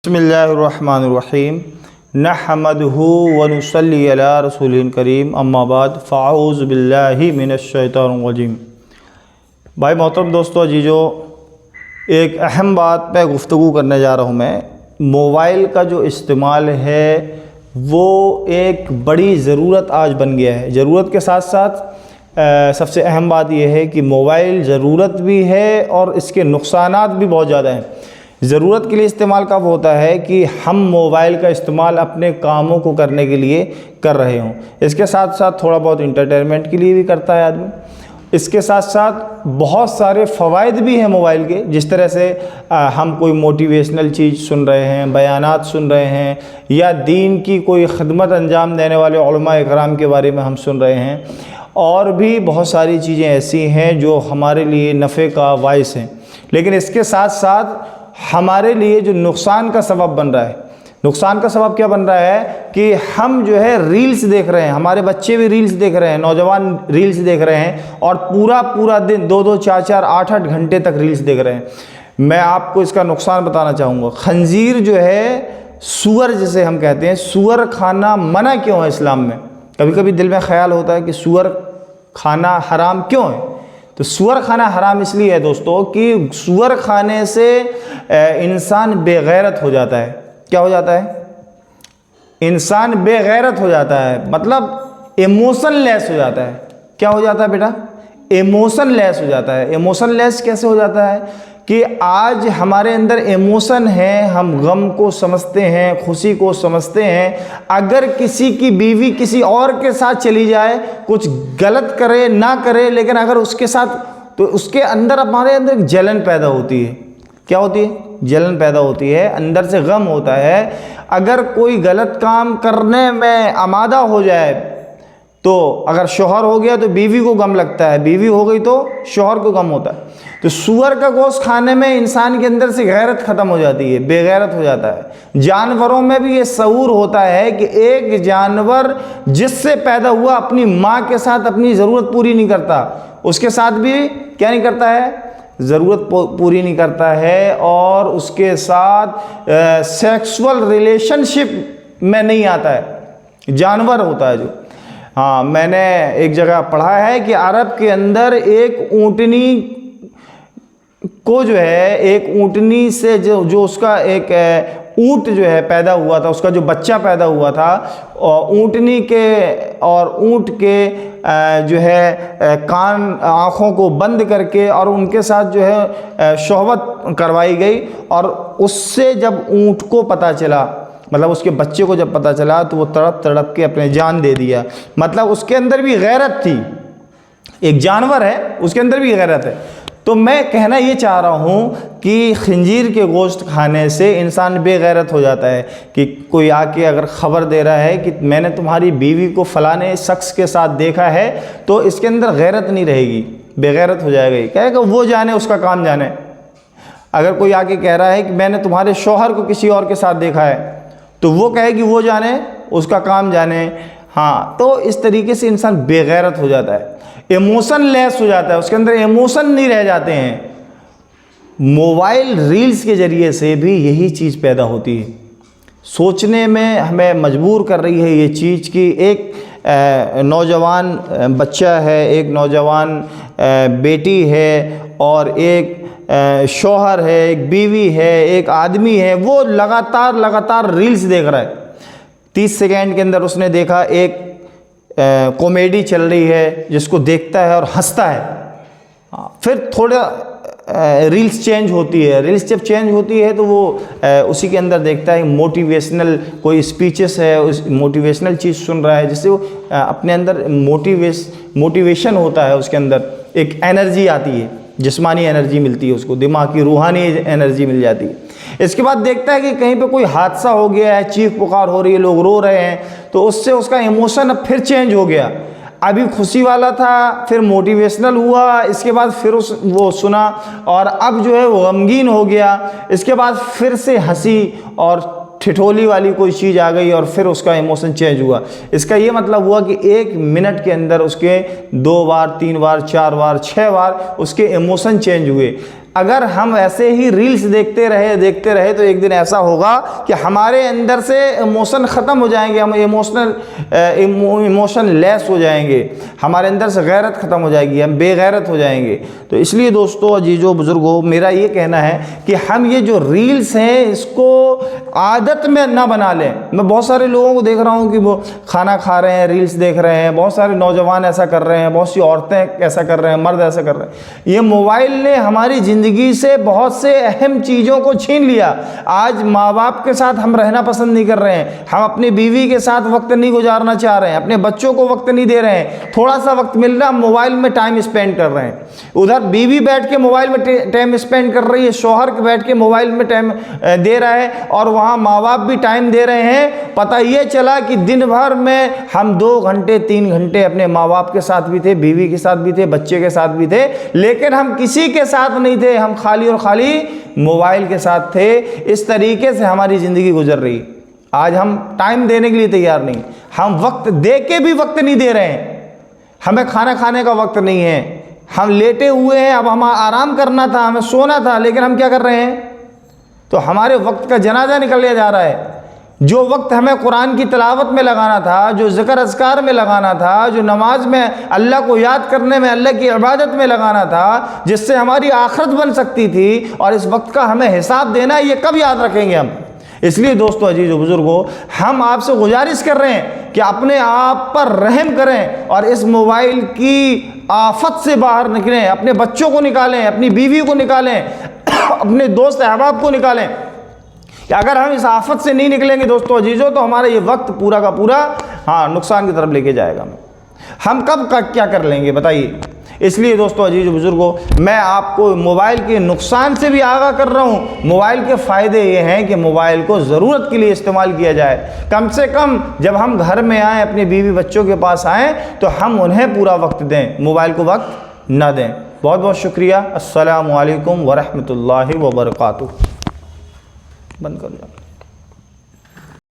बिस्मिल्लाहिर्रहमानिर्रहीम नहमदुहु व नुसल्ली अला रसूलिल करीम अम्मा बाद फ़ाऊज़ु बिल्लाहि मिनश्शैतानिर्रजीम। भाई मोहतरम दोस्तों अजीजों, एक अहम बात पे गुफ्तगू करने जा रहा हूँ। मैं मोबाइल का जो इस्तेमाल है वो एक बड़ी ज़रूरत आज बन गया है। ज़रूरत के साथ साथ सबसे अहम बात यह है कि मोबाइल ज़रूरत भी है और इसके नुकसानात भी बहुत ज़्यादा हैं। ज़रूरत के लिए इस्तेमाल कब होता है कि हम मोबाइल का इस्तेमाल अपने कामों को करने के लिए कर रहे हों। इसके साथ साथ थोड़ा बहुत इंटरटेनमेंट के लिए भी करता है आदमी। इसके साथ साथ बहुत सारे फ़वाइद भी हैं मोबाइल के, जिस तरह से हम कोई मोटिवेशनल चीज़ सुन रहे हैं, बयानात सुन रहे हैं, या दीन की कोई खिदमत अंजाम देने वाले उलमा इकराम के बारे में हम सुन रहे हैं। और भी बहुत सारी चीज़ें ऐसी हैं जो हमारे लिए नफ़े का बाइस हैं। लेकिन इसके साथ साथ हमारे लिए जो नुकसान का सबब बन रहा है, नुकसान का सबब क्या बन रहा है कि हम जो है रील्स देख रहे हैं, हमारे बच्चे भी रील्स देख रहे हैं, नौजवान रील्स देख रहे हैं और पूरा दिन 2-2, 4-4, 8-8 घंटे तक रील्स देख रहे हैं। मैं आपको इसका नुकसान बताना चाहूँगा। खंजीर जो है, सूअर जिसे हम कहते हैं, सूअर खाना मना क्यों है इस्लाम में? कभी कभी दिल में ख्याल होता है कि सूअर खाना हराम क्यों है। तो सूअर खाना हराम इसलिए है दोस्तों कि सूअर खाने से इंसान बेगैरत हो जाता है। क्या हो जाता है? इंसान बेगैरत हो जाता है, मतलब इमोशनलेस हो जाता है। क्या हो जाता है बेटा? इमोशनलेस हो जाता है। इमोशनलेस कैसे हो जाता है कि आज हमारे अंदर इमोशन है, हम गम को समझते हैं, खुशी को समझते हैं। अगर किसी की बीवी किसी और के साथ चली जाए, कुछ गलत करे ना करे, लेकिन अगर उसके साथ, तो उसके अंदर, हमारे अंदर एक जलन पैदा होती है। क्या होती है? जलन पैदा होती है, अंदर से गम होता है। अगर कोई गलत काम करने में आमादा हो जाए, तो अगर शौहर हो गया तो बीवी को गम लगता है, बीवी हो गई तो शौहर को गम होता है। तो सूअर का गोश्त खाने में इंसान के अंदर से गैरत ख़त्म हो जाती है, बेगैरत हो जाता है। जानवरों में भी ये शऊर होता है कि एक जानवर जिससे पैदा हुआ अपनी माँ के साथ अपनी ज़रूरत पूरी नहीं करता, उसके साथ भी क्या नहीं करता है? ज़रूरत पूरी नहीं करता है, और उसके साथ सेक्सुअल रिलेशनशिप में नहीं आता है। जानवर होता है जो। हाँ, मैंने एक जगह पढ़ा है कि अरब के अंदर एक ऊँटनी को जो है, एक ऊँटनी से जो उसका एक ऊँट जो है पैदा हुआ था, उसका जो बच्चा पैदा हुआ था, और ऊँटनी के और ऊँट के जो है कान, आँखों को बंद करके और उनके साथ जो है शोहबत करवाई गई। और उससे जब ऊँट को पता चला, मतलब उसके बच्चे को जब पता चला, तो वो तड़प तड़प के अपने जान दे दिया। मतलब उसके अंदर भी गैरत थी। एक जानवर है, उसके अंदर भी गैरत है। तो मैं कहना ये चाह रहा हूँ कि खंजीर के गोश्त खाने से इंसान बेगैरत हो जाता है। कि कोई आके अगर ख़बर दे रहा है कि मैंने तुम्हारी बीवी को फ़लाने शख्स के साथ देखा है, तो इसके अंदर गैरत नहीं रहेगी, बेगैरत हो जाएगी। कहेगा वो जाने, उसका काम जाने। अगर कोई आके कह रहा है कि मैंने तुम्हारे शौहर को किसी और के साथ देखा है, तो वो कहेगी वो जाने, उसका काम जाने। हाँ, तो इस तरीके से इंसान बेगैरत हो जाता है, इमोशनलेस हो जाता है, उसके अंदर इमोशन नहीं रह जाते हैं। मोबाइल रील्स के ज़रिए से भी यही चीज़ पैदा होती है। सोचने में हमें मजबूर कर रही है ये चीज़ कि एक नौजवान बच्चा है, एक नौजवान बेटी है, और एक शौहर है, एक बीवी है, एक आदमी है, वो लगातार रील्स देख रहा है। 30 सेकेंड के अंदर उसने देखा एक कॉमेडी चल रही है, जिसको देखता है और हंसता है। फिर थोड़ा रील्स चेंज होती है। रील्स जब चेंज होती है तो वो उसी के अंदर देखता है मोटिवेशनल कोई स्पीचेस है, उस मोटिवेशनल चीज़ सुन रहा है, जिससे वो अपने अंदर मोटिवेशन होता है, उसके अंदर एक एनर्जी आती है, जिस्मानी एनर्जी मिलती है उसको, दिमाग की रूहानी एनर्जी मिल जाती है। इसके बाद देखता है कि कहीं पे कोई हादसा हो गया है, चीख पुकार हो रही है, लोग रो रहे हैं, तो उससे उसका इमोशन अब फिर चेंज हो गया। अभी खुशी वाला था, फिर मोटिवेशनल हुआ, इसके बाद फिर वो सुना, और अब जो है वो गमगीन हो गया। इसके बाद फिर से हंसी और ठिठोली वाली कोई चीज़ आ गई, और फिर उसका इमोशन चेंज हुआ। इसका ये मतलब हुआ कि 1 मिनट के अंदर उसके 2 बार, 3 बार, 4 बार, 6 बार उसके इमोशन चेंज हुए। अगर हम ऐसे ही रील्स देखते रहे तो एक दिन ऐसा होगा कि हमारे अंदर से इमोशन ख़त्म हो जाएंगे, हम इमोशन लेस हो जाएंगे, हमारे अंदर से गैरत ख़त्म हो जाएगी, हम बेगैरत हो जाएंगे। तो इसलिए दोस्तों, अजीज़ों, बुज़ुर्गों, मेरा ये कहना है कि हम ये जो रील्स हैं इसको आदत में ना बना लें। मैं बहुत सारे लोगों को देख रहा हूँ कि वो खाना खा रहे हैं, रील्स देख रहे हैं, बहुत सारे नौजवान ऐसा कर रहे हैं, बहुत सी औरतें ऐसा कर रहे हैं, मर्द ऐसा कर रहे हैं। ये मोबाइल ने हमारी ज़िंदगी से बहुत से अहम चीज़ों को छीन लिया। आज माँ बाप के साथ हम रहना पसंद नहीं कर रहे हैं, हम अपनी बीवी के साथ वक्त नहीं गुजारना चाह रहे हैं, अपने बच्चों को वक्त नहीं दे रहे हैं, थोड़ा सा वक्त मिल रहा है मोबाइल में टाइम स्पेंड कर रहे हैं। उधर बीवी बैठ के मोबाइल में टाइम स्पेंड कर रही है, शौहर बैठ के मोबाइल में टाइम दे रहा है, और वहाँ माँ बाप भी टाइम दे रहे हैं। पता ये चला कि दिन भर में हम 2 घंटे 3 घंटे अपने माँ बाप के साथ भी थे, बीवी के साथ भी थे, बच्चे के साथ भी थे, लेकिन हम किसी के साथ नहीं थे, हम खाली और खाली मोबाइल के साथ थे। इस तरीके से हमारी ज़िंदगी गुजर रही। आज हम टाइम देने के लिए तैयार नहीं, हम वक्त दे के भी वक्त नहीं दे रहे हैं। हमें खाना खाने का वक्त नहीं है, हम लेटे हुए हैं, अब हमें आराम करना था, हमें सोना था, लेकिन हम क्या कर रहे हैं? तो हमारे वक्त का जनाजा निकल लिया जा रहा है। जो वक्त हमें कुरान की तिलावत में लगाना था, जो ज़िक्र अज़कार में लगाना था, जो नमाज में अल्लाह को याद करने में, अल्लाह की इबादत में लगाना था, जिससे हमारी आखिरत बन सकती थी, और इस वक्त का हमें हिसाब देना, ये कब याद रखेंगे हम? इसलिए दोस्तों, अजीज़ बुज़ुर्गों, हम आपसे गुजारिश कर रहे हैं कि अपने आप पर रहम करें और इस मोबाइल की आफत से बाहर निकलें, अपने बच्चों को निकालें, अपनी बीवी को निकालें, अपने दोस्त अहबाब को निकालें। कि अगर हम इस आफत से नहीं निकलेंगे दोस्तों अजीज़ों, तो हमारा ये वक्त पूरा का पूरा नुकसान की तरफ लेके जाएगा। हम कब का क्या कर लेंगे बताइए? इसलिए दोस्तों, अजीज़ बुज़ुर्गों, मैं आपको मोबाइल के नुकसान से भी आगाह कर रहा हूँ। मोबाइल के फ़ायदे ये हैं कि मोबाइल को ज़रूरत के लिए इस्तेमाल किया जाए। कम से कम जब हम घर में आएँ, अपने बीवी बच्चों के पास आएँ, तो हम उन्हें पूरा वक्त दें, मोबाइल को वक्त ना दें। बहुत बहुत शुक्रिया। अस्सलामु अलैकुम वरहमतुल्लाहि वबरकातुहू। बंद कर दो।